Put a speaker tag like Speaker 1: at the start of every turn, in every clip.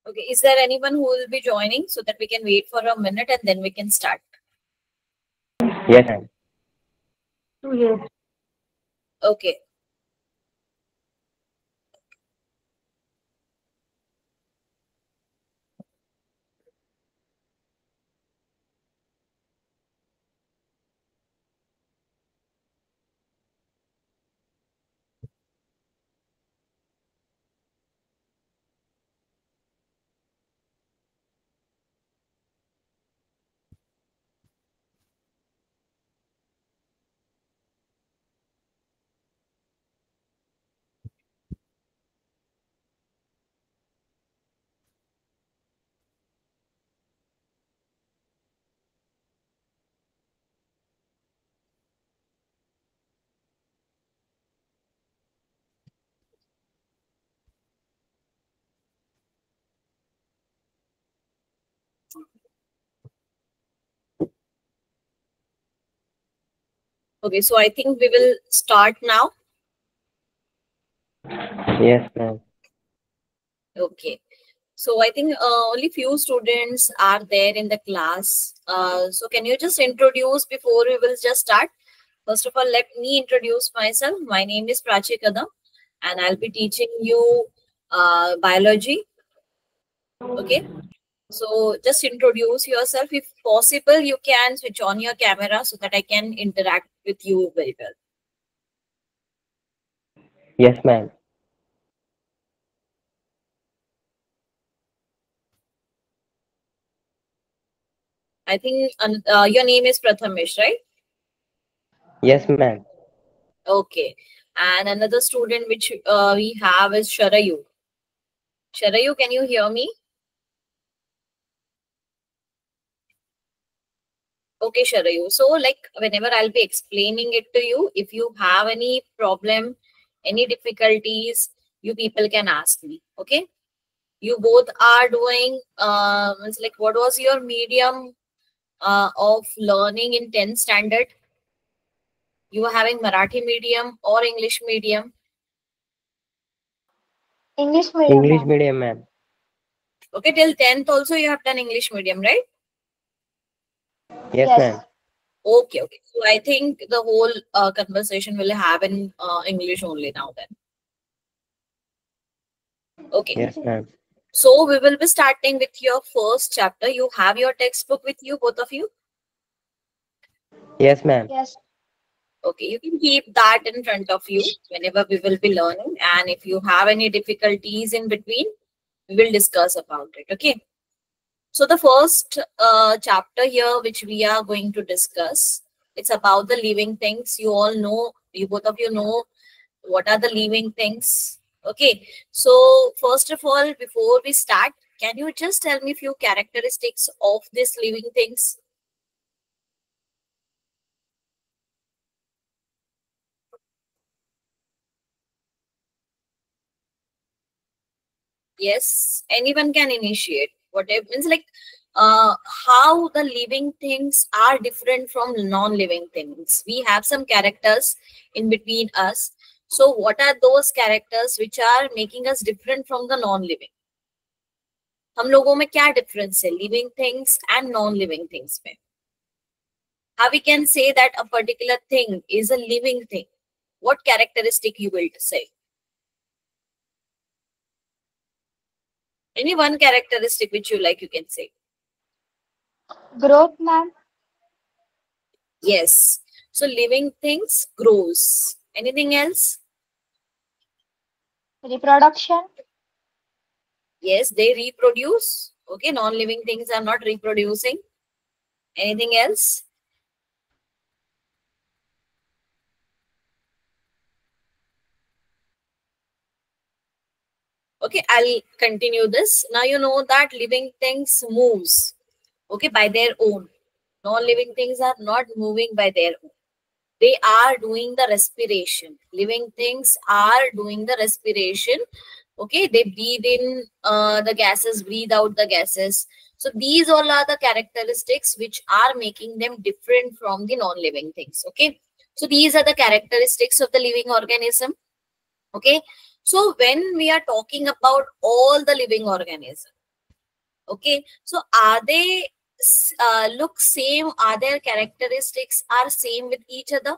Speaker 1: Okay, is there anyone who will be joining so that we can wait for a minute and then we can start?
Speaker 2: Yes, ma'am.
Speaker 3: Yes.
Speaker 1: Okay. Okay, so I think we will start now.
Speaker 2: Yes, ma'am.
Speaker 1: Okay. So I think only few students are there in the class. So can you just introduce before we will just start? First of all, let me introduce myself. My name is Prachi Kadam and I'll be teaching you biology. Okay. So just introduce yourself. If possible, you can switch on your camera so that I can interact with you very well.
Speaker 2: Yes, ma'am.
Speaker 1: I think your name is Prathamesh, right?
Speaker 2: Yes, ma'am.
Speaker 1: Okay. And another student which we have is Sharayu. Sharayu, can you hear me? Okay, Sharayu. So, like, whenever I'll be explaining it to you, if you have any problem, any difficulties, you people can ask me. Okay. You both are doing, it's like, what was your medium of learning in 10th standard? You were having Marathi medium or English medium?
Speaker 3: English medium,
Speaker 2: English
Speaker 3: ma'am.
Speaker 2: medium, ma'am.
Speaker 1: Okay, till 10th also you have done English medium, right?
Speaker 2: Yes,
Speaker 3: Yes.
Speaker 2: ma'am.
Speaker 1: Okay, okay. So I think the whole conversation will have in English only now then. Okay.
Speaker 2: Yes, ma'am.
Speaker 1: So we will be starting with your first chapter. You have your textbook with you, both of you?
Speaker 2: Yes, ma'am.
Speaker 3: Yes.
Speaker 1: Okay, you can keep that in front of you whenever we will be learning. And if you have any difficulties in between, we will discuss about it. Okay. So the first chapter here, which we are going to discuss, it's about the living things. You all know, you both of you know what are the living things. Okay. So first of all, before we start, can you just tell me a few characteristics of these living things? Yes, anyone can initiate. Whatever means like how the living things are different from non-living things. We have some characters in between us. So what are those characters which are making us different from the non-living? हम लोगों में क्या difference है living things and non-living things में? How we can say that a particular thing is a living thing? What characteristic you will say? Any one characteristic which you like, you can say.
Speaker 3: Growth, ma'am.
Speaker 1: Yes. So living things grows. Anything else?
Speaker 3: Reproduction.
Speaker 1: Yes, they reproduce. Okay, non-living things are not reproducing. Anything else? Okay, I'll continue this. Now you know that living things moves. Okay, by their own. Non-living things are not moving by their own. They are doing the respiration. Living things are doing the respiration. Okay, they breathe in the gases, breathe out the gases. So these all are the characteristics which are making them different from the non-living things. Okay, so these are the characteristics of the living organism. Okay, so when we are talking about all the living organisms, Okay, so are they look same? Are their characteristics are same with each other?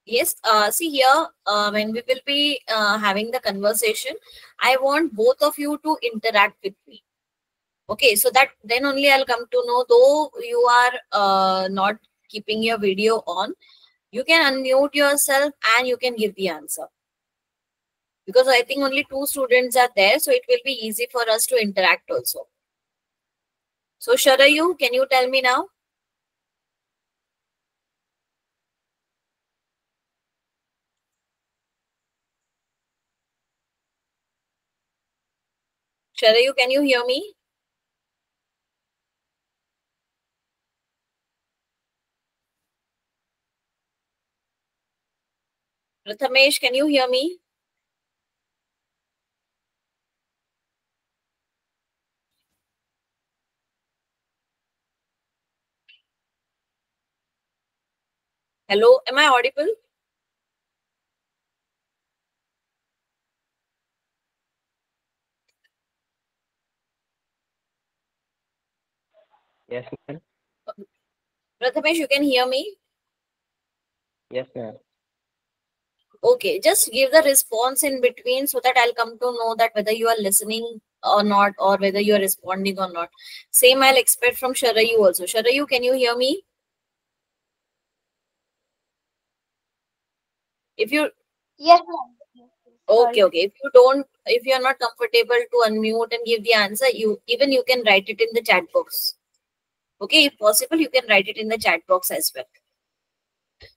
Speaker 1: Yes, see here, when we will be having the conversation, I want both of you to interact with me. Okay, so that then only I'll come to know, though you are not keeping your video on, you can unmute yourself and you can give the answer. Because I think only 2 students are there, so it will be easy for us to interact also. So Sharayu, can you tell me now? Sharayu, can you hear me? Prathamesh, can you hear me? Hello, am I audible?
Speaker 2: Yes, ma'am.
Speaker 1: Prathamesh, you can hear me?
Speaker 2: Yes, ma'am.
Speaker 1: Okay, just give the response in between so that I'll come to know that whether you are listening or not, or whether you are responding or not. Same I'll expect from Sharayu also. Sharayu, can you hear me? If you
Speaker 3: Yes, ma'am.
Speaker 1: okay,
Speaker 3: Sorry.
Speaker 1: okay. If you are not comfortable to unmute and give the answer, you can write it in the chat box. Okay, if possible, you can write it in the chat box as well.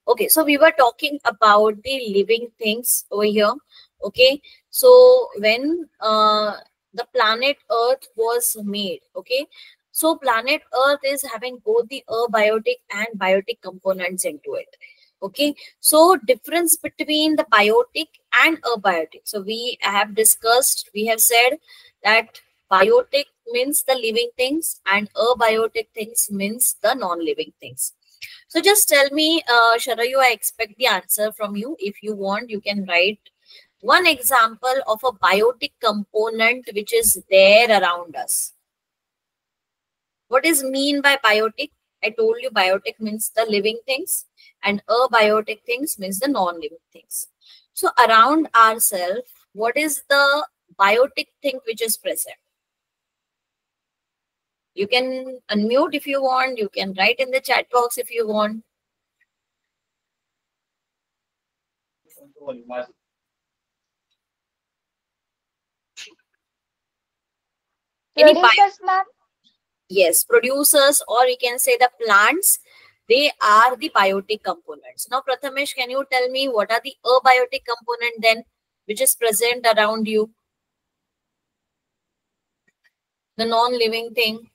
Speaker 1: Okay, so we were talking about the living things over here. Okay, so when the planet Earth was made, okay, so planet Earth is having both the abiotic and biotic components into it. Okay, so difference between the biotic and abiotic. So we have discussed, we have said that biotic means the living things and abiotic things means the non-living things. So just tell me, Sharayu, I expect the answer from you. If you want, you can write one example of a biotic component which is there around us. What is mean by biotic? I told you biotic means the living things and abiotic things means the non-living things. So around ourselves, what is the biotic thing which is present? You can unmute if you want. You can write in the chat box if you want. Any
Speaker 3: Producers, ma'am.
Speaker 1: Yes, producers, or you can say the plants, they are the biotic components. Now, Prathamesh, can you tell me what are the abiotic component then, which is present around you? The non-living thing.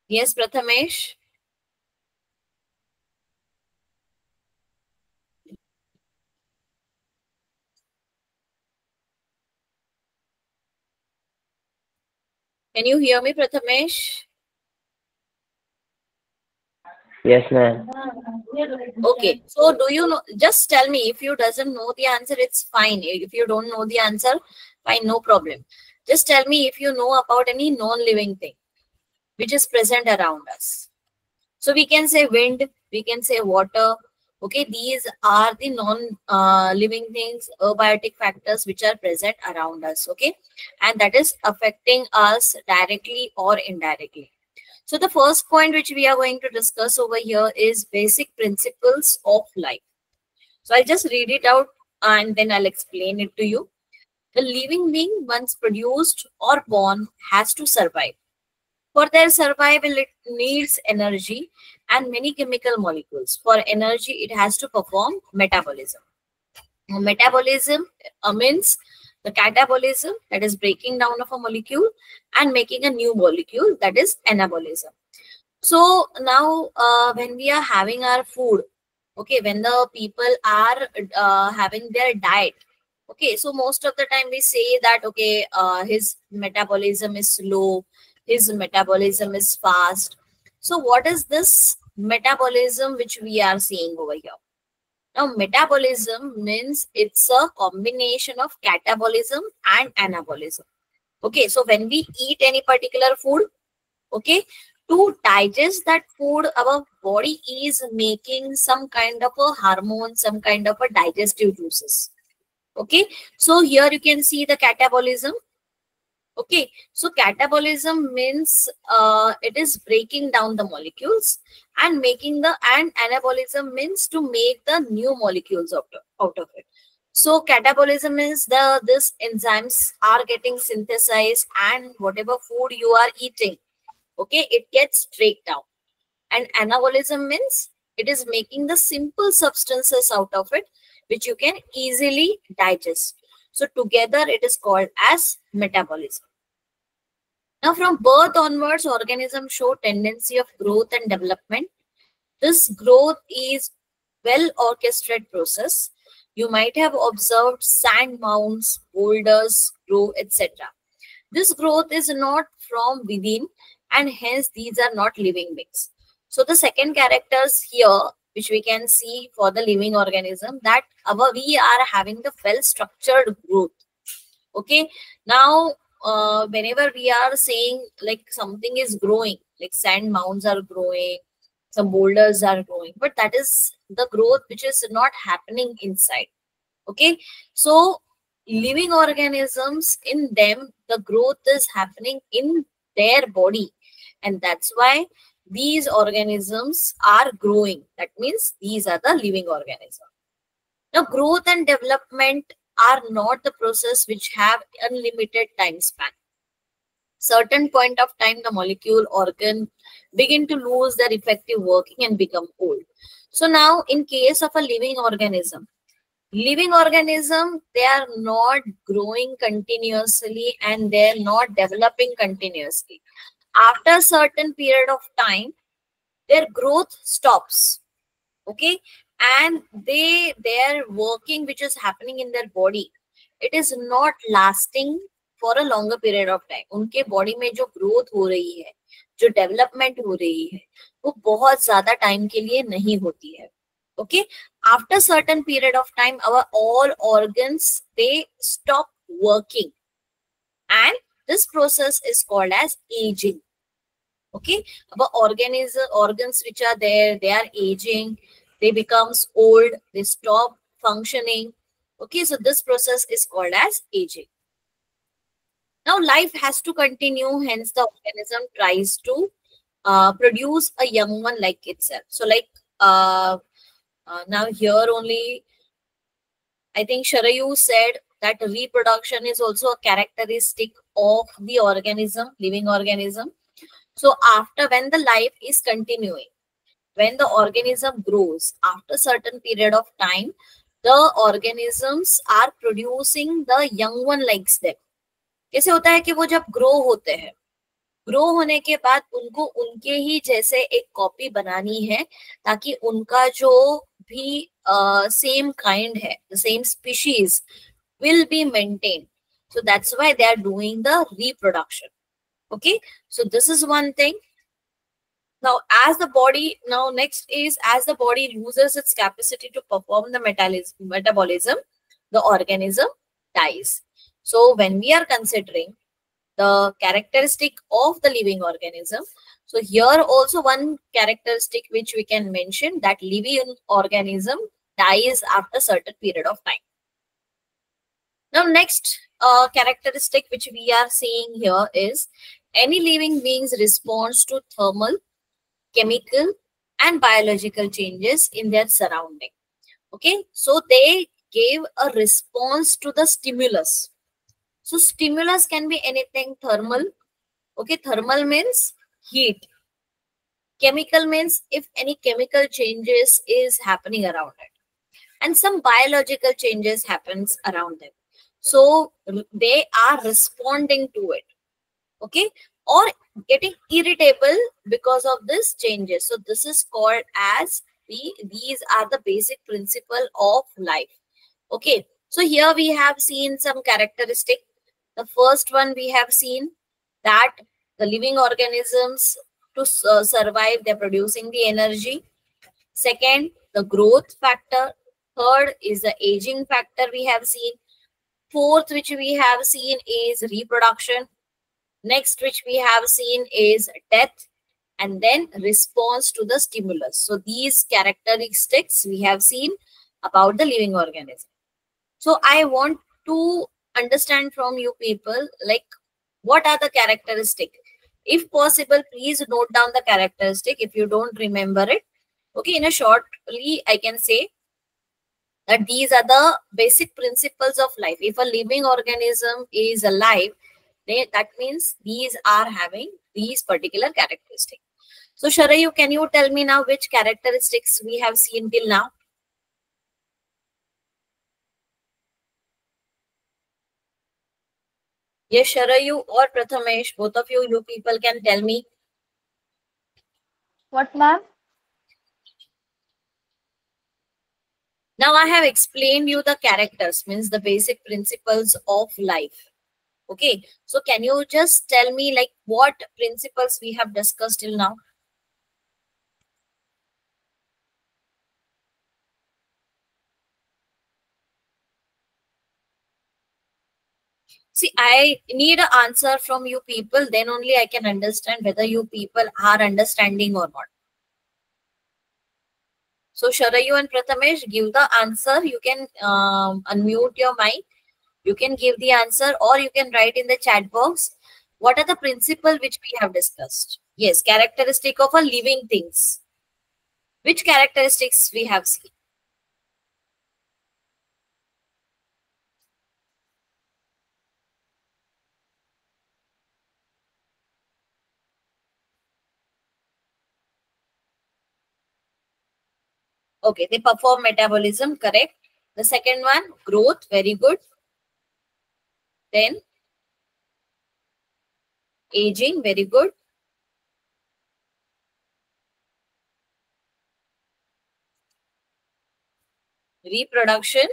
Speaker 1: Yes, Prathamesh. Can you hear me, Prathamesh?
Speaker 2: Yes, ma'am.
Speaker 1: Okay, so do you know, just tell me, if you doesn't know the answer, it's fine. If you don't know the answer, fine, no problem. Just tell me if you know about any non-living thing which is present around us. So we can say wind, we can say water. Okay, these are the non-living things, abiotic factors which are present around us. Okay, and that is affecting us directly or indirectly. So the first point which we are going to discuss over here is basic principles of life. So I'll just read it out and then I'll explain it to you. The living being, once produced or born, has to survive. For their survival, it needs energy and many chemical molecules. For energy, it has to perform metabolism. Now, metabolism means the catabolism, that is breaking down of a molecule and making a new molecule, that is anabolism. So now when we are having our food, okay, when the people are having their diet, okay, so most of the time we say that, okay, his metabolism is slow, his metabolism is fast. So what is this metabolism which we are seeing over here? Now, metabolism means it's a combination of catabolism and anabolism. Okay, so when we eat any particular food, okay, to digest that food, our body is making some kind of a hormone, some kind of a digestive juices. Okay, so here you can see the catabolism. Okay, so catabolism means it is breaking down the molecules and making and anabolism means to make the new molecules out of it. So catabolism is this enzymes are getting synthesized and whatever food you are eating, okay, it gets break down. And anabolism means it is making the simple substances out of it which you can easily digest. So together it is called as metabolism. Now from birth onwards, organisms show tendency of growth and development. This growth is well orchestrated process. You might have observed sand mounds, boulders grow, etc. This growth is not from within and hence these are not living beings. So the second characters here which we can see for the living organism, that we are having the well structured growth. Okay, now whenever we are saying like something is growing, like sand mounds are growing, some boulders are growing, but that is the growth which is not happening inside. Okay, so living organisms, in them the growth is happening in their body, and that's why these organisms are growing. That means these are the living organisms. Now growth and development are not the process which have unlimited time span. Certain point of time the molecule organ begin to lose their effective working and become old. So now in case of a living organism, they are not growing continuously and they're not developing continuously. After a certain period of time, their growth stops. Okay, and their working which is happening in their body, it is not lasting for a longer period of time. उनके body में जो growth हो रही है, जो development हो रही है, वो बहुत ज्यादा टाइम के लिए नहीं होती है. Okay, after certain period of time, our all organs, they stop working, and this process is called as aging. Okay, our organs which are there, they are aging, they becomes old, they stop functioning. Okay, so this process is called as aging. Now life has to continue, hence the organism tries to produce a young one like itself. So like now here only, I think Sharayu said that reproduction is also a characteristic of the organism, living organism. So after, when the life is continuing, when the organism grows, after certain period of time, the organisms are producing the young one like them. कैसे होता है कि वो जब grow होते हैं, grow होने के बाद उनको उनके ही जैसे एक कॉपी बनानी है ताकि उनका जो भी सेम काइंड है, the same species will be maintained. So that's why they are doing the reproduction. Okay, so this is one thing. Now as the body, now next is as the body loses its capacity to perform the metabolism, the organism dies. So when we are considering the characteristic of the living organism, so here also one characteristic which we can mention, that living organism dies after certain period of time. Now next characteristic which we are seeing here is any living beings responds to thermal, chemical and biological changes in their surrounding. Okay, so they gave a response to the stimulus. So stimulus can be anything. Thermal, okay, thermal means heat. Chemical means if any chemical changes is happening around it, and some biological changes happens around them. So they are responding to it, okay, or getting irritable because of this changes. So this is called as these are the basic principle of life. Okay, so here we have seen some characteristic. The first one we have seen that the living organisms to survive, they're producing the energy. Second, the growth factor. Third is the aging factor we have seen. Fourth, which we have seen, is reproduction. Next, which we have seen, is death. And then response to the stimulus. So these characteristics we have seen about the living organism. So I want to understand from you people, like, what are the characteristics? If possible, please note down the characteristic if you don't remember it. Okay, in a shortly, I can say that these are the basic principles of life. If a living organism is alive, that means these are having these particular characteristics. So Sharayu, can you tell me now which characteristics we have seen till now? Yes, Sharayu or Prathamesh, both of you people can tell me.
Speaker 3: What, ma'am?
Speaker 1: Now I have explained you the characters, means the basic principles of life. Okay, so can you just tell me like what principles we have discussed till now? See, I need an answer from you people, then only I can understand whether you people are understanding or not. So Sharayu and Prathamesh, give the answer. You can unmute your mic. You can give the answer or you can write in the chat box. What are the principles which we have discussed? Yes, characteristic of a living things. Which characteristics we have seen? Okay, they perform metabolism, correct. The second one, growth, very good. Then aging, very good. Reproduction,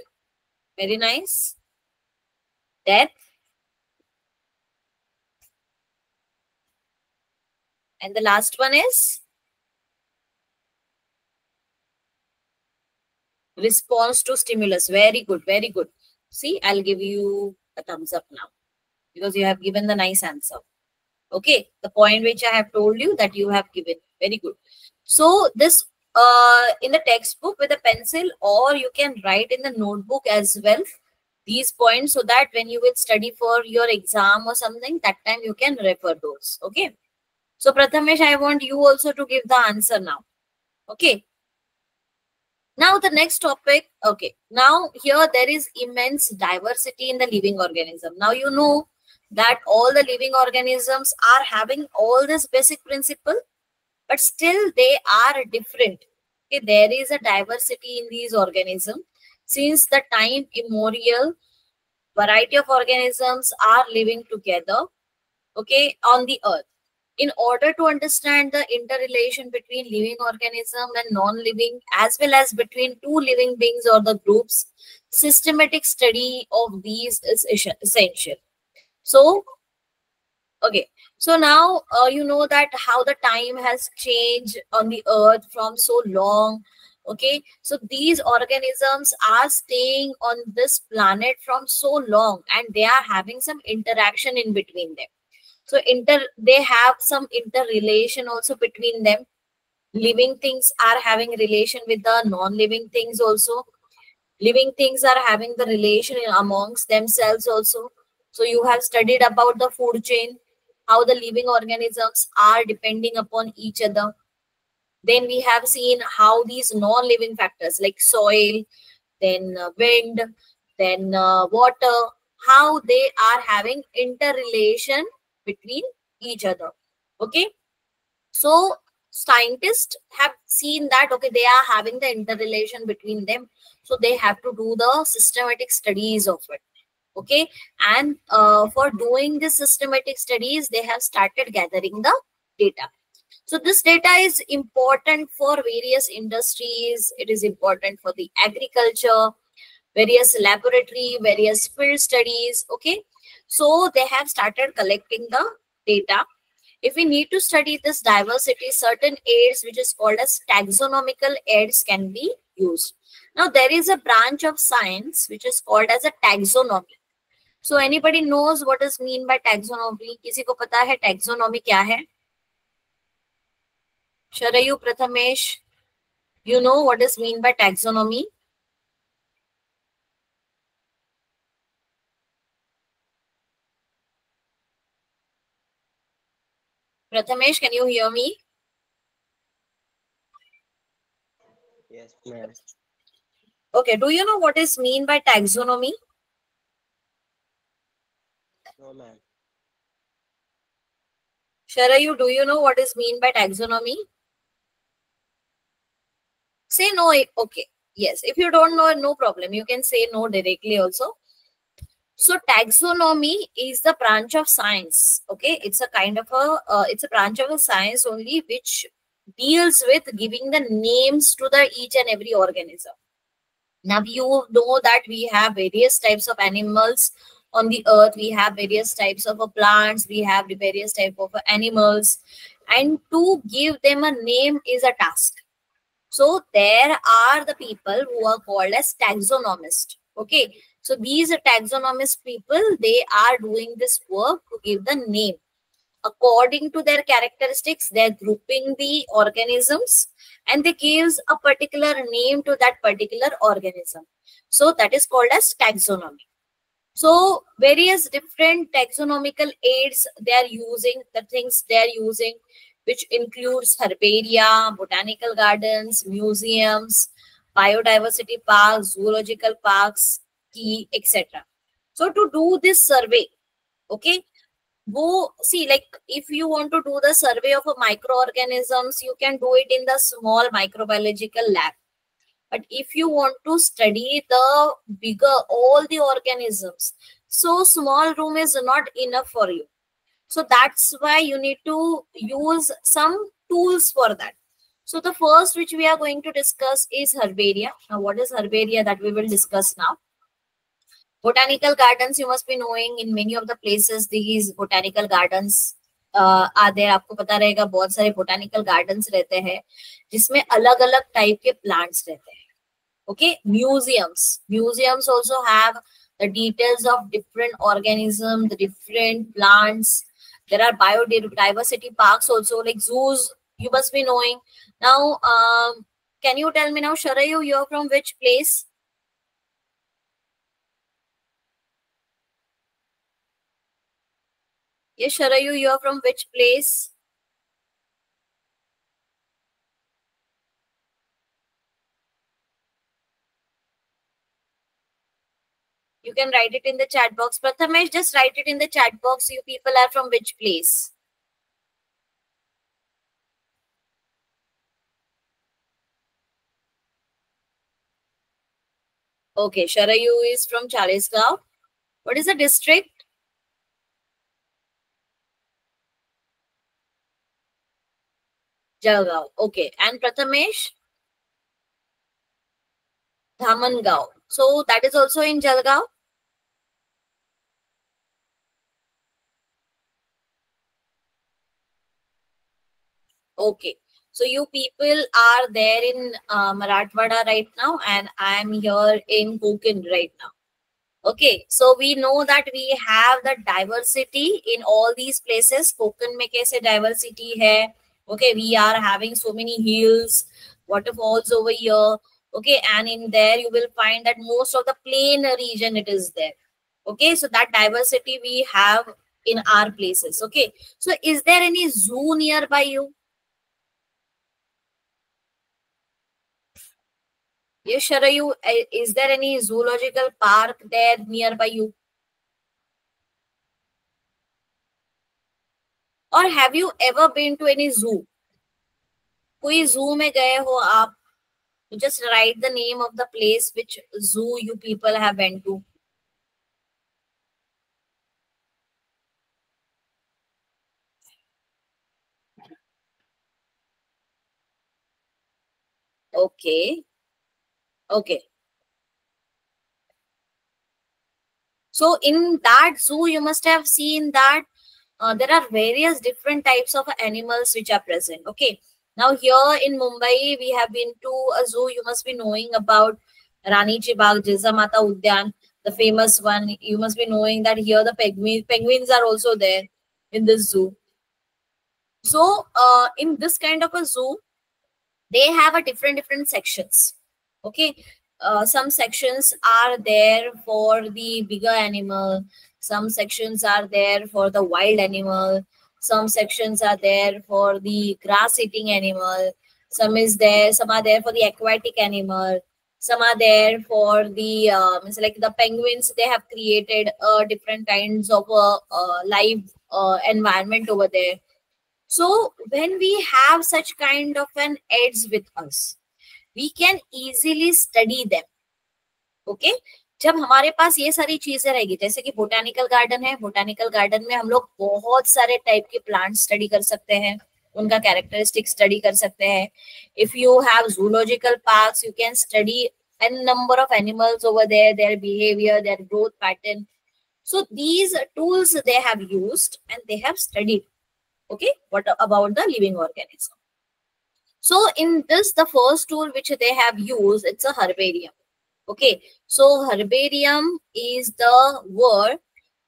Speaker 1: very nice. Death. And the last one is response to stimulus. Very good, very good. See, I'll give you a thumbs up now because you have given the nice answer. Okay, the point which I have told you that you have given. Very good. So this in the textbook with a pencil, or you can write in the notebook as well these points, so that when you will study for your exam or something, that time you can refer those. Okay. So Prathamesh, I want you also to give the answer now. Okay. Now the next topic. Okay. Now here there is immense diversity in the living organism. Now you know that all the living organisms are having all this basic principle, but still they are different. Okay, there is a diversity in these organisms. Since the time immemorial, variety of organisms are living together, okay, on the earth. In order to understand the interrelation between living organism and non-living, as well as between two living beings or the groups, systematic study of these is essential. So, okay, so now you know that how the time has changed on the earth from so long. Okay, so these organisms are staying on this planet from so long, and they are having some interaction in between them. So they have some interrelation also between them. Living things are having relation with the non-living things also. Living things are having the relation amongst themselves also. So you have studied about the food chain, how the living organisms are depending upon each other. Then we have seen how these non-living factors like soil, then wind, then water, how they are having interrelation between each other. Okay, so scientists have seen that, okay, they are having the interrelation between them, so they have to do the systematic studies of it. Okay, and for doing the systematic studies, they have started gathering the data. So this data is important for various industries. It is important for the agriculture, various laboratory, various field studies. Okay, so they have started collecting the data, If we need to study this diversity, certain aids which is called as taxonomical aids can be used. Now there is a branch of science which is called as a taxonomy. So anybody knows what is mean by taxonomy? किसी को पता है taxonomy क्या है? Sharayu, Prathamesh, you know what is mean by taxonomy? Prathamesh, can you hear me?
Speaker 2: Yes, ma'am.
Speaker 1: Okay, do you know what is mean by taxonomy?
Speaker 2: No, ma'am.
Speaker 1: Sharayu, do you know what is mean by taxonomy? Say no. Okay. Yes. If you don't know, no problem. You can say no directly also. So taxonomy is the branch of science. Okay. It's a kind of it's a branch of a science only which deals with giving the names to the each and every organism. Now you know that we have various types of animals on the earth. We have various types of plants. We have the various type of animals, and to give them a name is a task. So there are the people who are called as taxonomists. Okay. So these taxonomist people, they are doing this work to give the name. According to their characteristics, they're grouping the organisms and they gives a particular name to that particular organism. So that is called as taxonomy. So various different taxonomical aids they are using, the things they are using, which includes herbaria, botanical gardens, museums, biodiversity parks, zoological parks, key, etc. So to do this survey, okay, go see, like if you want to do the survey of a microorganisms, you can do it in the small microbiological lab. But if you want to study the bigger, all the organisms, so small room is not enough for you. So that's why you need to use some tools for that. So the first which we are going to discuss is herbaria. Now what is herbaria that we will discuss now? Botanical gardens, you must be knowing in many of the places these botanical gardens are there. आपको पता रहेगा बहुत सारे botanical gardens रहते हैं जिसमें अलग अलग टाइप के plants रहते हैं. Okay, museums also have the details of different organisms, the different plants. There are biodiversity parks also, like zoos, you must be knowing. Now can you tell me now, Sharayu, you're from which place? Yes, Sharayu, you're from which place? You can write it in the chat box. Prathamesh, just write it in the chat box. You people are from which place? Okay, Sharayu is from Chalisgaon. What is the district? Jalgaon. Okay, and Prathamesh? Dhamangao. So that is also in Jalgaon? Okay. So you people are there in Marathwada right now, and I am here in Konkan right now. Okay, so we know that we have the diversity in all these places. Konkan mein kaise diversity hai? Okay, we are having so many hills, waterfalls over here. Okay, and in there you will find that most of the plain region it is there. Okay, so that diversity we have in our places. Okay, so is there any zoo nearby you? Yes, Sharayu, is there any zoological park there nearby you? Or have you ever been to any zoo? कोई zoo में गए हो आप? You just write the name of the place which zoo you people have went to. Okay. Okay. So in that zoo, you must have seen that there are various different types of animals which are present. Okay. Now here in Mumbai, we have been to a zoo. You must be knowing about Rani Chi Bagh, Jizamata Udyan, the famous one. You must be knowing that here the penguins are also there in this zoo. So in this kind of a zoo, they have a different sections. Okay. Some sections are there for the bigger animal, some sections are there for the wild animal, some sections are there for the grass eating animal, some are there for the aquatic animal, some are there for the it's like the penguins. They have created different kinds of live environment over there. So when we have such kind of an aids with us, we can easily study them. Okay. जब हमारे पास ये सारी चीजें रहेगी, जैसे कि botanical garden है, botanical garden में हम लोग बहुत सारे टाइप के प्लांट स्टडी कर सकते हैं, उनका कैरेक्टरिस्टिक स्टडी कर सकते हैं. If you have zoological parks, you can study n number of animals over there, their behavior, their growth pattern. So these tools they have used and they have studied. Okay, what about the living organism? So in this, the first tool which they have used, it's a herbarium. Okay, so herbarium is the word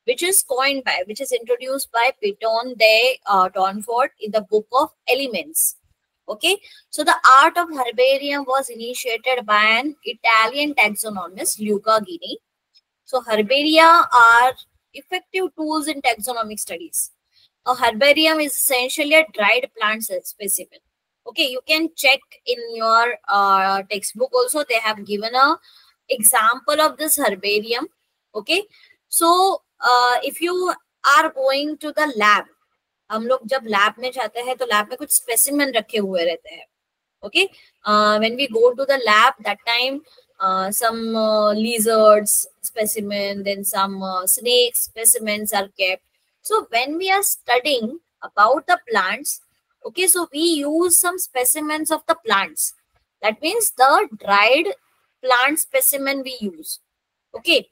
Speaker 1: which is coined by, which is introduced by Piton de Tonfort in the book of Elements. Okay, so the art of herbarium was initiated by an Italian taxonomist, Luca Ghini. So herbaria are effective tools in taxonomic studies. A herbarium is essentially a dried plant specimen. Okay, you can check in your textbook also. They have given a example of this herbarium. Okay, so if you are going to the lab, हम लोग जब lab में जाते हैं तो lab में कुछ specimen रखे हुए रहते हैं. Okay, when we go to the lab, that time some lizards specimen, then some snake specimens are kept. So when we are studying about the plants, okay, so we use some specimens of the plants. That means the dried plant specimen we use. Okay,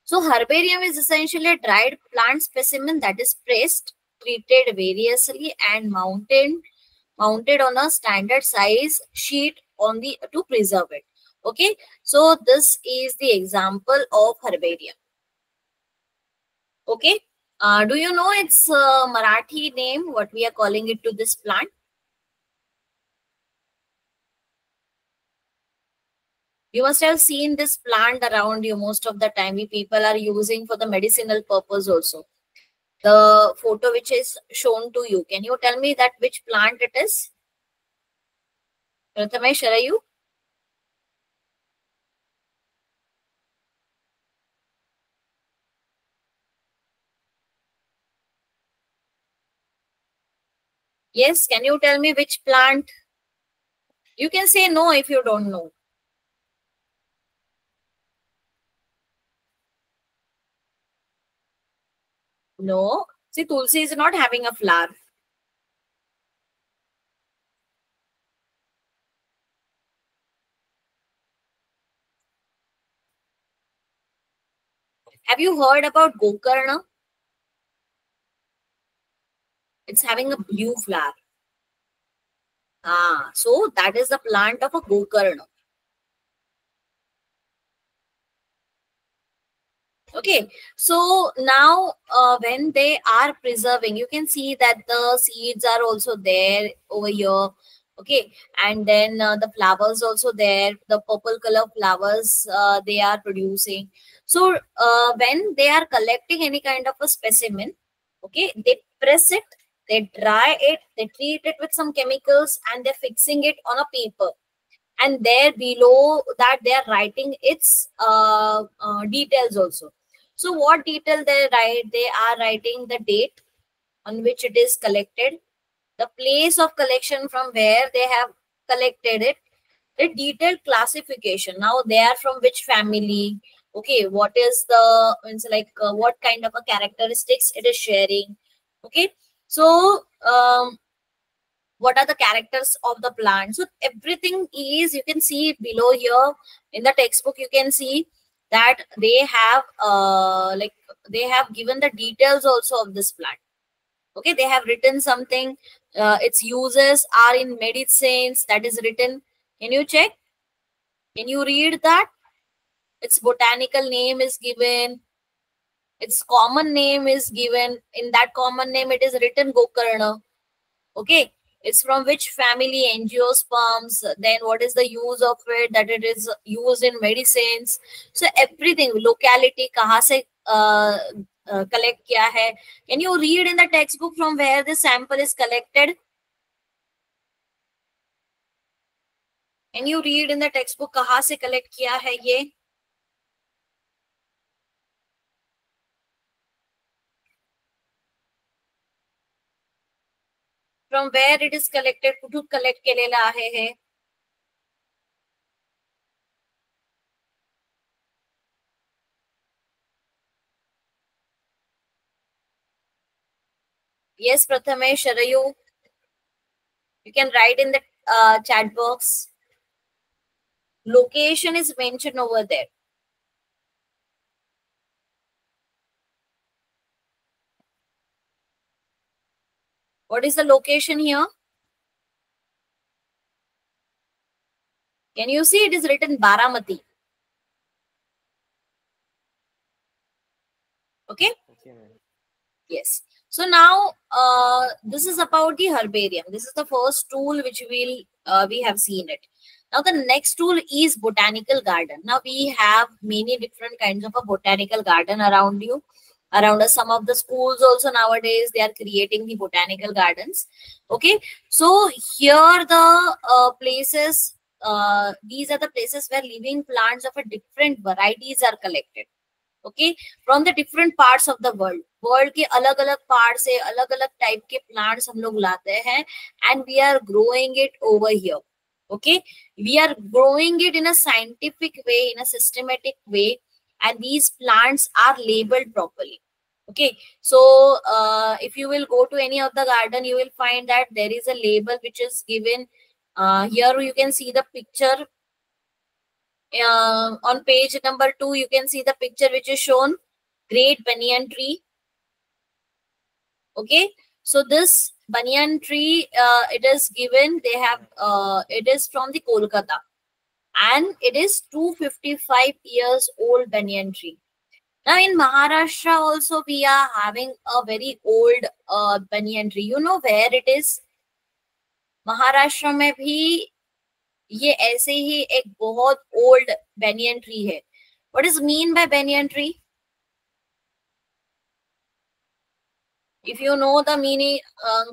Speaker 1: so herbarium is essentially a dried plant specimen that is pressed, treated variously, and mounted on a standard size sheet on the to preserve it. Okay, so this is the example of herbarium. Okay, do you know its Marathi name, what we are calling it to this plant? You must have seen this plant around you most of the time. We people are using for the medicinal purpose also. The photo which is shown to you, can you tell me that which plant it is? Prathamesh, are you? Yes, can you tell me which plant? You can say no if you don't know. No. See, Tulsi is not having a flower. Have you heard about Gokarna? It's having a blue flower. So that is the plant of a Gokarna. Okay, so now when they are preserving, you can see that the seeds are also there over here. Okay, and then the flowers also there, the purple color flowers they are producing. So when they are collecting any kind of a specimen, okay, they press it, they dry it, they treat it with some chemicals, and they're fixing it on a paper. And there below that they are writing its details also. So what detail they write? They are writing the date on which it is collected, the place of collection from where they have collected it, the detailed classification. Now they are from which family? Okay, what is the, it's like what kind of a characteristics it is sharing? Okay, so what are the characters of the plant? So everything is, you can see it below here in the textbook. You can see that they have they have given the details also of this plant. Okay, they have written something. Its uses are in medicines, that is written. Can you check? Can you read that? Its botanical name is given. Its common name is given. In that common name, it is written Gokarna. Okay. It's from which family? Angiosperms. Then what is the use of it? That it is used in medicines. So everything. Locality, kahan se collect kiya hai. Can you read in the textbook from where the sample is collected? Can you read in the textbook kahan se collect kiya hai ye? From where it is collected? कुठून collect केलेला आहे हे? Yes, Prathamesh, Sharayu. You can write in the chat box. Location is mentioned over there. What is the location here? Can you see it is written Baramati? Okay?
Speaker 2: Okay, ma'am.
Speaker 1: Yes. So now this is about the herbarium. This is the first tool which we have seen it. Now the next tool is botanical garden. Now we have many different kinds of a botanical garden around you. Around us, some of the schools also nowadays they are creating the botanical gardens. Okay, so here the places, these are the places where living plants of a different varieties are collected. Okay, from the different parts of the world के अलग अलग parts से अलग अलग type के plants हम लोग लाते हैं and we are growing it over here. Okay, we are growing it in a scientific way, in a systematic way, and these plants are labeled properly. Okay, so if you will go to any of the garden, you will find that there is a label which is given. Here you can see the picture. On page number 2, you can see the picture which is shown. Great banyan tree. Okay, so this banyan tree, it is given. They have it is from the Kolkata, and it is 255 years old banyan tree. Now in Maharashtra also we are having a very old banyan tree. You know where it is? Maharashtra में भी ये ऐसे ही एक बहुत old banyan tree है. What is mean by banyan tree? If you know the meaning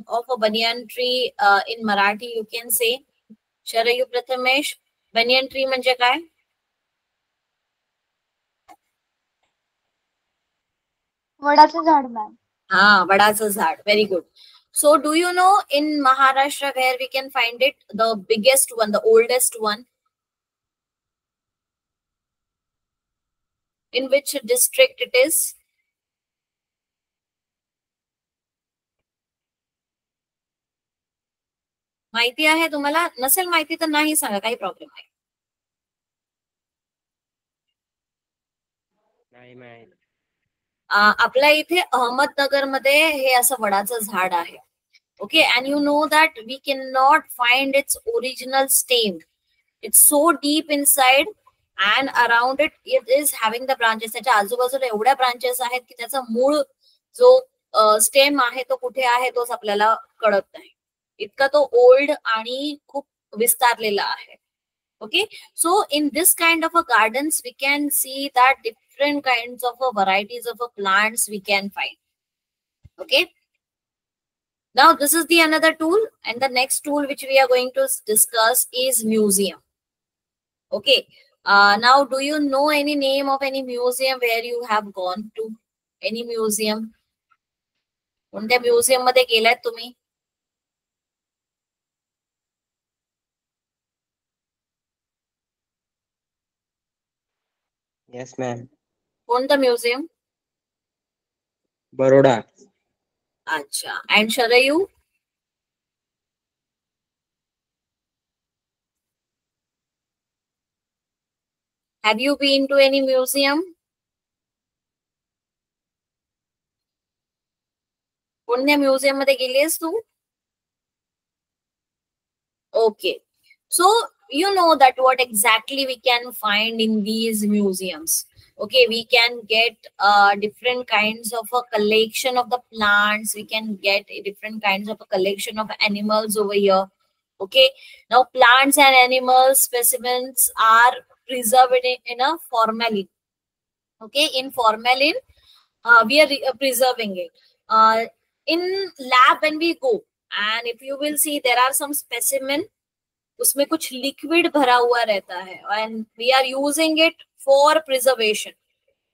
Speaker 1: of a banyan tree in Marathi, you can say. Sharayu Prathamesh, banyan tree म्हणजे काय?
Speaker 3: वडाचं झाड मॅम.
Speaker 1: हाँ, वडाचं झाड. Very good. So do you know in Maharashtra where we can find it? The biggest one, the oldest one. In which district it is? माहिती आहे तुम्हाला? नसेल माहिती तर नाही सांगा, काही प्रॉब्लेम नाही.
Speaker 2: नाही माहित.
Speaker 1: आपल्या इथे अहमदनगर मध्ये हे असं वडाचं झाड आहे. Okay, and you know that we cannot find its original stem. It's so deep inside and around it, it is having the branches. त्याच्या आजूबाजूला एवढ्या ब्रांचेस आहेत की त्याचा मूळ जो स्टेम आहे तो कुठे आहे तोच आपल्याला कळत नाही. इतका तो ओल्ड आणि खूप विस्तारलेला आहे. Okay, so in this kind of a gardens we can see that different kinds of varieties of plants we can find. Okay, now this is the another tool, and the next tool which we are going to discuss is museum. Okay, now do you know any name of any museum where you have gone to? Any museum? कोणत्या museum मध्ये गेलात तुम्ही?
Speaker 2: Yes, ma'am.
Speaker 1: कोणतं museum?
Speaker 2: Baroda.
Speaker 1: अच्छा, and Sharayu? Have you been to any museum? कोणत्या museum मध्ये गेलीस तू? Okay. So, you know that what exactly we can find in these museums. Okay, we can get different kinds of a collection of the plants. We can get different kinds of a collection of animals over here. Okay, now plants and animal specimens are preserved in a formalin. Okay, in formalin, we are preserving it. In lab when we go, and if you will see, there are some specimen उसमें कुछ liquid भरा हुआ रहता है and we are using it for preservation.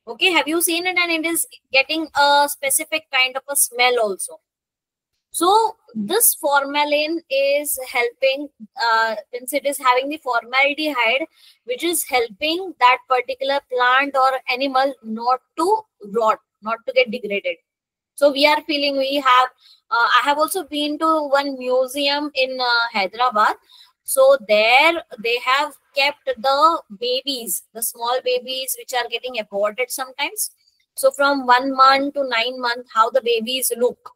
Speaker 1: Okay, have you seen it? And it is getting a specific kind of a smell also. So this formalin is helping, since it is having the formaldehyde, which is helping that particular plant or animal not to rot, not to get degraded. So we are feeling we have, I have also been to one museum in Hyderabad. So there they have kept the babies, the small babies which are getting aborted sometimes. So from 1 month to 9 months, how the babies look.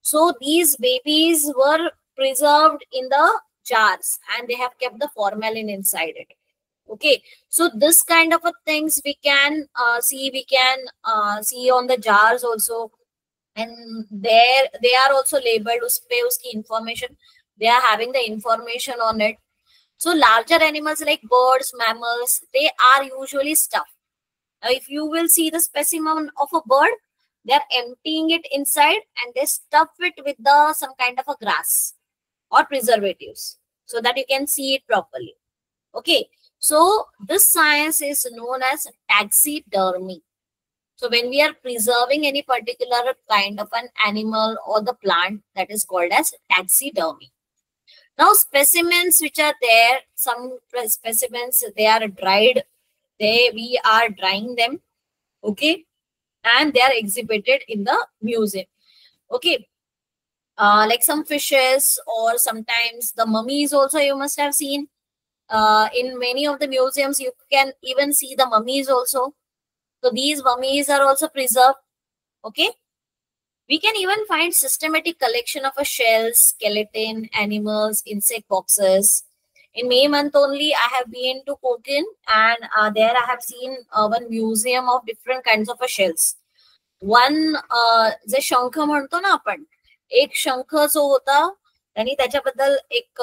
Speaker 1: So these babies were preserved in the jars and they have kept the formalin inside it. Okay, so this kind of a things we can see on the jars also, and there they are also labeled उसपे उसकी information, they are having the information on it. So larger animals like birds, mammals, they are usually stuffed. Now if you will see the specimen of a bird, they are emptying it inside and they stuff it with the some kind of a grass or preservatives so that you can see it properly. Okay, so this science is known as taxidermy. So when we are preserving any particular kind of an animal or the plant, that is called as taxidermy. Now specimens which are there, some specimens, they are dried, we are drying them, okay, and they are exhibited in the museum. Okay, like some fishes or sometimes the mummies also you must have seen. In many of the museums you can even see the mummies also. So these mummies are also preserved. Okay, we can even find systematic collection of a shells, skeleton, animals, insect boxes. In May month only, I have been to Cochin, and there I have seen one museum of different kinds of shells. One जे शंख म्हणतो ना आपण, एक शंख जो होता त्यांनी त्याच्याबद्दल एक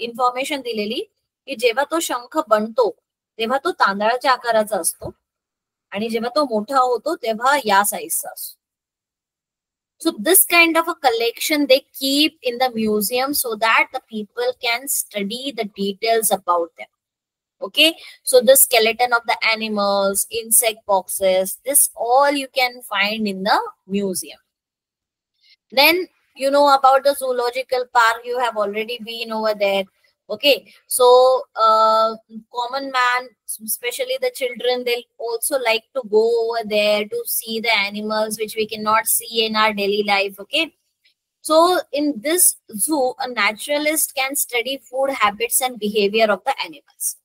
Speaker 1: इन्फॉर्मेशन दिलेली की जेव्हा तो शंख बनतो तेव्हा तो तांदळाच्या आकाराचा असतो आणि जेव्हा तो मोठा होतो तेव्हा या साईजचा असतो. So this kind of a collection they keep in the museum so that the people can study the details about them. Okay, so the skeleton of the animals, insect boxes, this all you can find in the museum. Then you know about the zoological park, you have already been over there. Okay, so common man, especially the children, they'll also like to go over there to see the animals which we cannot see in our daily life. Okay, so in this zoo, a naturalist can study food habits and behavior of the animals.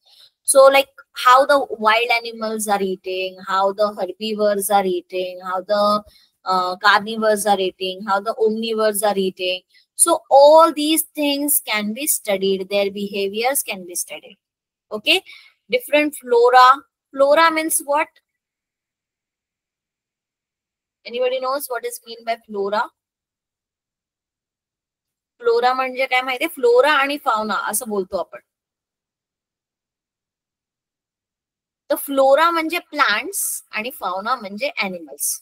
Speaker 1: So like how the wild animals are eating, how the herbivores are eating, how the carnivores are eating, how the omnivores are eating. So all these things can be studied, their behaviors can be studied. Okay, different flora. Flora means what? Anybody knows what is mean by flora? Flora म्हणजे काय माहितीये? Flora आणि fauna असं बोलतो आपण. तर flora म्हणजे plants आणि फाउना म्हणजे एनिमल्स.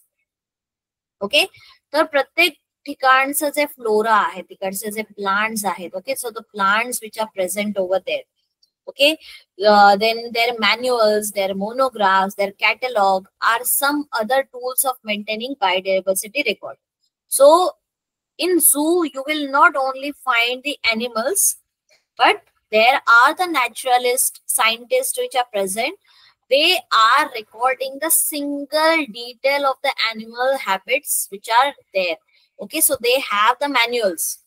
Speaker 1: ओके, तर प्रत्येक ठिकाणचं जे फ्लोरा आहे, तिकडचे जे प्लांट्स आहेत, okay, so the plants which are present over there. Okay, then their manuals, their monographs, their catalog are some other tools of maintaining biodiversity record. So in zoo, you will not only find the animals, but there are the naturalists, scientists which are present. They are recording the single detail of the animal habits which are there. Okay, so they have the manuals.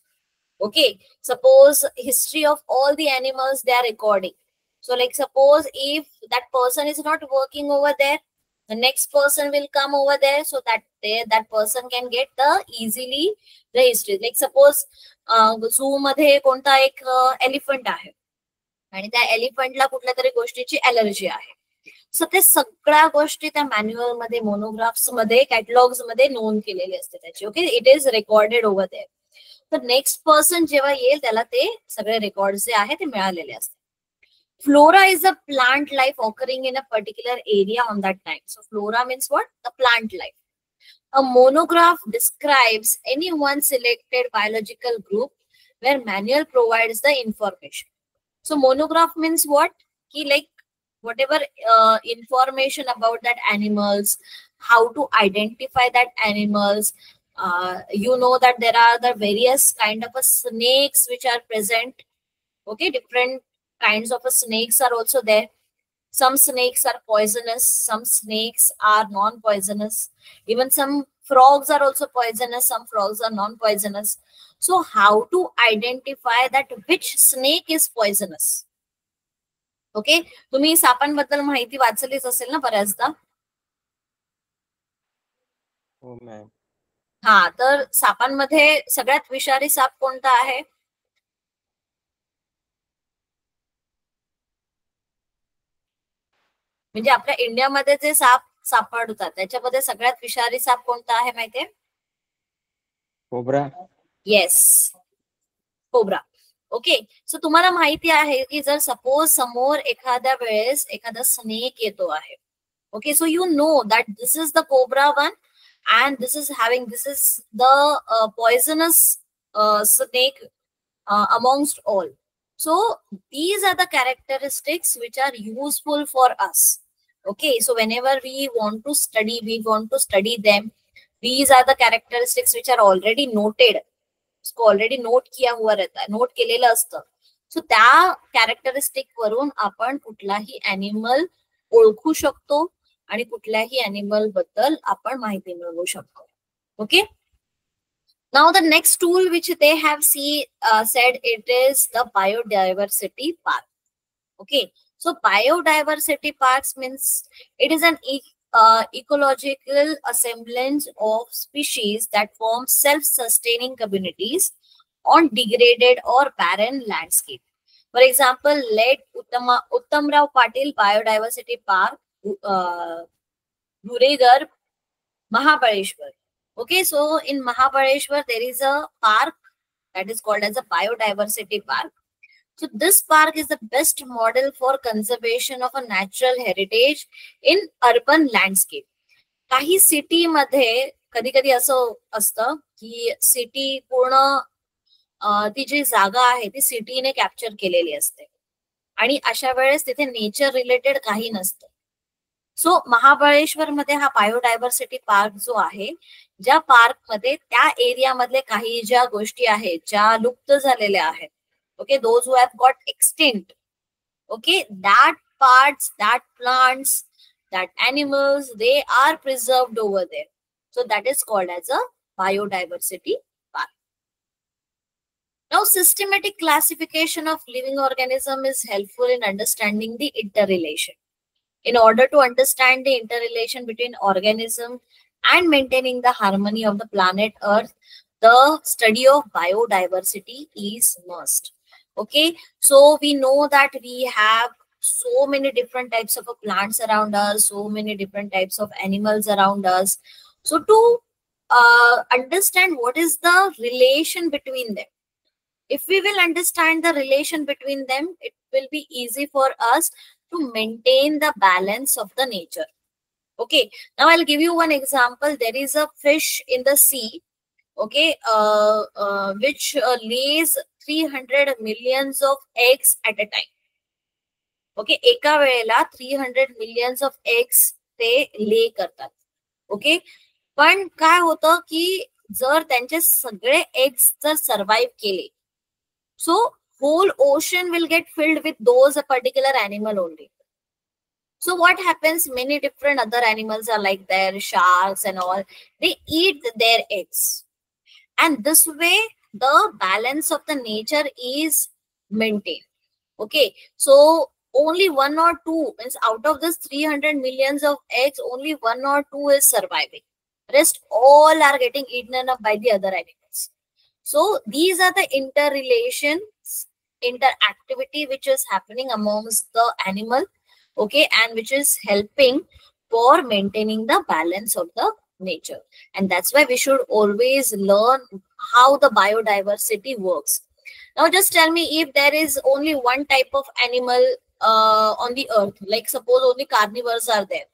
Speaker 1: Okay, suppose history of all the animals they are recording. So like suppose if that person is not working over there, The next person will come over there, so that that person can get the easily the history. Like suppose zoo मध्ये कोणता एक elephant आहे आणि त्या elephantला कुठल्या तरी गोष्टीची allergy आहे. सो ते सगळ्या गोष्टी त्या मॅन्युअल मध्ये, मोनोग्राफ्स मध्ये, कॅटलॉग्स मध्ये नोंद केलेली असते त्याची. Okay, it is recorded over there. तर नेक्स्ट पर्सन जेव्हा येईल त्याला ते सगळे रेकॉर्ड जे आहे ते मिळालेले असतात. Flora is a plant life occurring in a particular area on that time. So flora means what? The plant life. A monograph describes any one selected biological group where manual provides the information. So monograph means what? Ki like whatever information about that animals, how to identify that animals. You know that there are the various kind of a snakes which are present. Okay, different kinds of snakes are also there. Some snakes are poisonous, some snakes are non-poisonous. Even some frogs are also poisonous, some frogs are non-poisonous. So how to identify that which snake is poisonous? Okay, तुम्ही सापांबद्दल माहिती वाचलीच असेल ना बऱ्याचदा.
Speaker 2: हो ma'am.
Speaker 1: हा, तर सापांमध्ये सगळ्यात विषारी साप कोणता आहे? म्हणजे आपल्या इंडियामध्ये जे साप सापडतात त्याच्यामध्ये सगळ्यात विषारी साप कोणता आहे माहितीये?
Speaker 2: कोब्रा.
Speaker 1: Yes, cobra. ओके, सो तुम्हाला माहिती आहे की जर सपोज समोर एखाद्या वेळेस एखादा स्नेक येतो आहे. Okay, so you know that this is the cobra one and this is the poisonous snake amongst all. So these are the characteristics which are useful for us. Okay, so whenever we want to study them. These are the characteristics which are already noted. इसको already note किया हुआ रहता है, note केलेलं असतं. सो त्या characteristic वरून आपण कुठलाही ॲनिमल ओळखू शकतो आणि कुठल्याही ॲनिमल बद्दल आपण माहिती मिळवू शकतो. Okay, now the next tool which they have said it is the biodiversity park. Okay, so biodiversity parks means it is an ecological assemblage of species that form self-sustaining communities on degraded or barren landscape. For example, let Uttamrao Patil Biodiversity Park, Guregar, Mahabaleshwar. Okay, so in Mahabaleshwar there is a park that is called as a biodiversity park. So this park is the best model for conservation of a natural heritage in urban landscape. काही city मध्ये कधी कधी असं असतं की city पूर्ण ती जी जागा आहे ती सिटीने कॅप्चर केलेली असते आणि अशा वेळेस तिथे नेचर रिलेटेड काही नसतं. सो महाबळेश्वर मध्ये हा बायोडायव्हर्सिटी पार्क जो आहे, ज्या पार्क मध्ये त्या एरिया मधले काही ज्या गोष्टी आहेत ज्या लुप्त झालेल्या आहेत, okay, those who have got extinct, okay, that parts, that plants, that animals, they are preserved over there. So that is called as a biodiversity park. Now systematic classification of living organism is helpful in understanding the interrelation. In order to understand the interrelation between organism and maintaining the harmony of the planet Earth, the study of biodiversity is must. Okay, so we know that we have so many different types of plants around us, so many different types of animals around us. So to understand what is the relation between them, if we will understand the relation between them, it will be easy for us to maintain the balance of the nature. Okay, now I'll give you one example. There is a fish in the sea, okay, which lays 300 millions of eggs at a time. Okay, एका वेळेला 300 millions of eggs ते ले करतात. Okay, पण काय होतं की जर त्यांचे सगळे eggs जर सर्वाइव्ह केले, so whole ocean will get filled with those particular animal only. So what happens, many different other animals are like there, sharks and all, they eat their eggs. And this way, the balance of the nature is maintained. Okay, so only 1 or 2, means out of this 300 millions of eggs, only 1 or 2 is surviving. Rest all are getting eaten up by the other animals. So these are the interrelations, interactivity which is happening amongst the animal, okay, and which is helping for maintaining the balance of the nature. And that's why we should always learn how the biodiversity works. Now just tell me, if there is only one type of animal on the earth, like suppose only carnivores are there,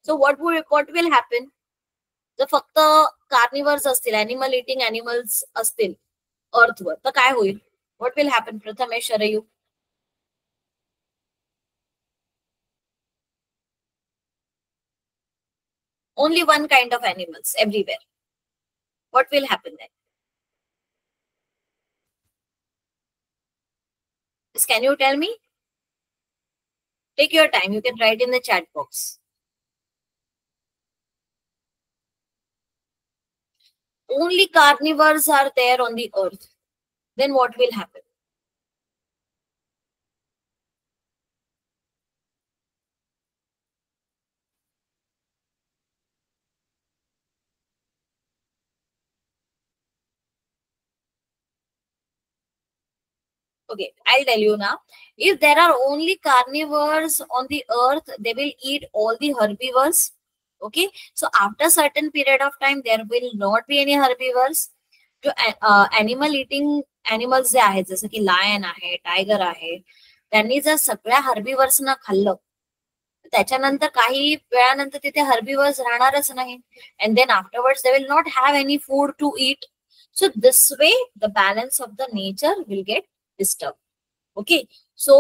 Speaker 1: so what will happen? जर फक्त carnivores असतील, animal eating animals असतील अर्थवर, तर काय होईल? What will happen? Prathamesh, Sharayu. Only one kind of animals everywhere. What will happen then? Can you tell me? Take your time. You can write in the chat box. Only carnivores are there on the earth. Then what will happen? Okay, I'll tell you now. If there are only carnivores on the earth, they will eat all the herbivores. Okay, so after certain period of time, there will not be any herbivores. जो animal eating animals जे आहेत, जसं की lion आहे, tiger आहे, त्यांनी जर सगळ्या हर्बिवर्सना खाल्लं, त्याच्यानंतर काही वेळानंतर तिथे हर्बिवर्स राहणारच नाही. And then afterwards they will not have any food to eat. So this way the balance of the nature will get disturbed. Okay, so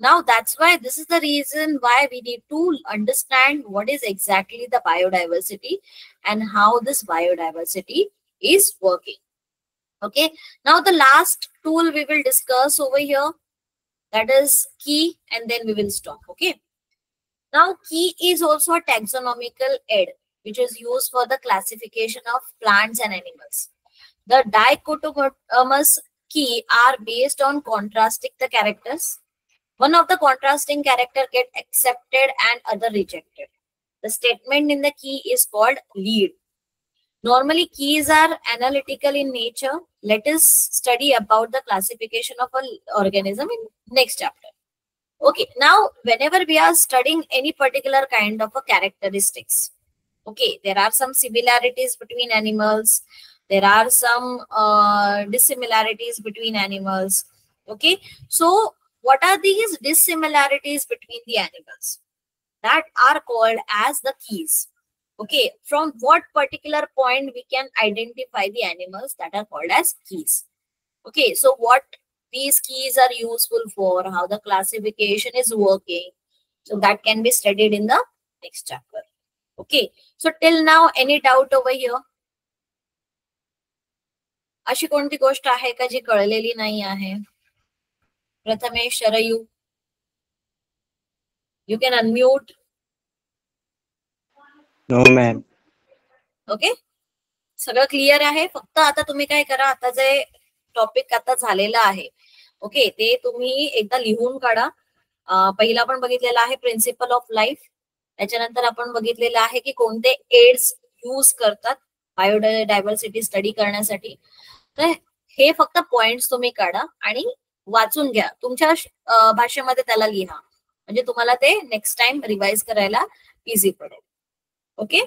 Speaker 1: now that's why this is the reason why we need to understand what is exactly the biodiversity and how this biodiversity is working. Okay, now the last tool we will discuss over here, that is key, and then we will stop. Okay, now key is also a taxonomical aid which is used for the classification of plants and animals. The dichotomous key are based on contrasting the characters. One of the contrasting character get accepted and other rejected. The statement in the key is called lead. Normally keys are analytical in nature. Let us study about the classification of an organism in next chapter. Okay, now whenever we are studying any particular kind of a characteristics, okay, there are some similarities between animals, there are some dissimilarities between animals. Okay, so what are these dissimilarities between the animals? That are called as the keys. Okay, from what particular point we can identify the animals, that are called as keys. Okay, so what these keys are useful for, how the classification is working, so that can be studied in the next chapter. Okay, so till now any doubt over here? अशी कोणती गोष्ट आहे का जी कळलेली नाही आहे? Prathamesh, Sharayu, you can unmute.
Speaker 2: No, ma'am.
Speaker 1: Okay, सगळं clear आहे. फक्त आता तुम्ही काय करा, आता जे टॉपिक आता झालेलं आहे, ओके, ते तुम्ही एकदा लिहून काढा. पहिला आपण बघितलेला आहे प्रिन्सिपल ऑफ लाईफ. त्याच्यानंतर आपण बघितलेलं आहे की कोणते एड्स यूज करतात बायोडायव्हर्सिटी स्टडी करण्यासाठी. तर हे फक्त पॉइंट्स तुम्ही काढा आणि वाचून घ्या, तुमच्या भाषेमध्ये त्याला लिहा, म्हणजे तुम्हाला ते नेक्स्ट टाइम रिवाइज करायला इझी पडेल. Okay,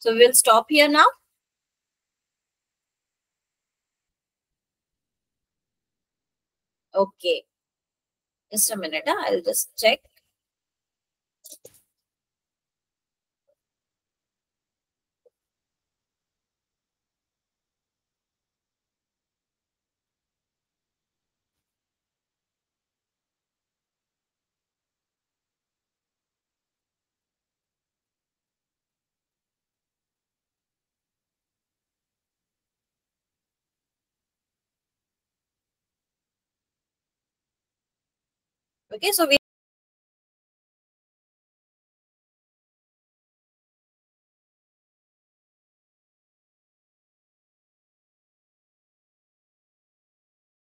Speaker 1: so we will stop here now. Okay, just a minute. I'll just check. Okay, so we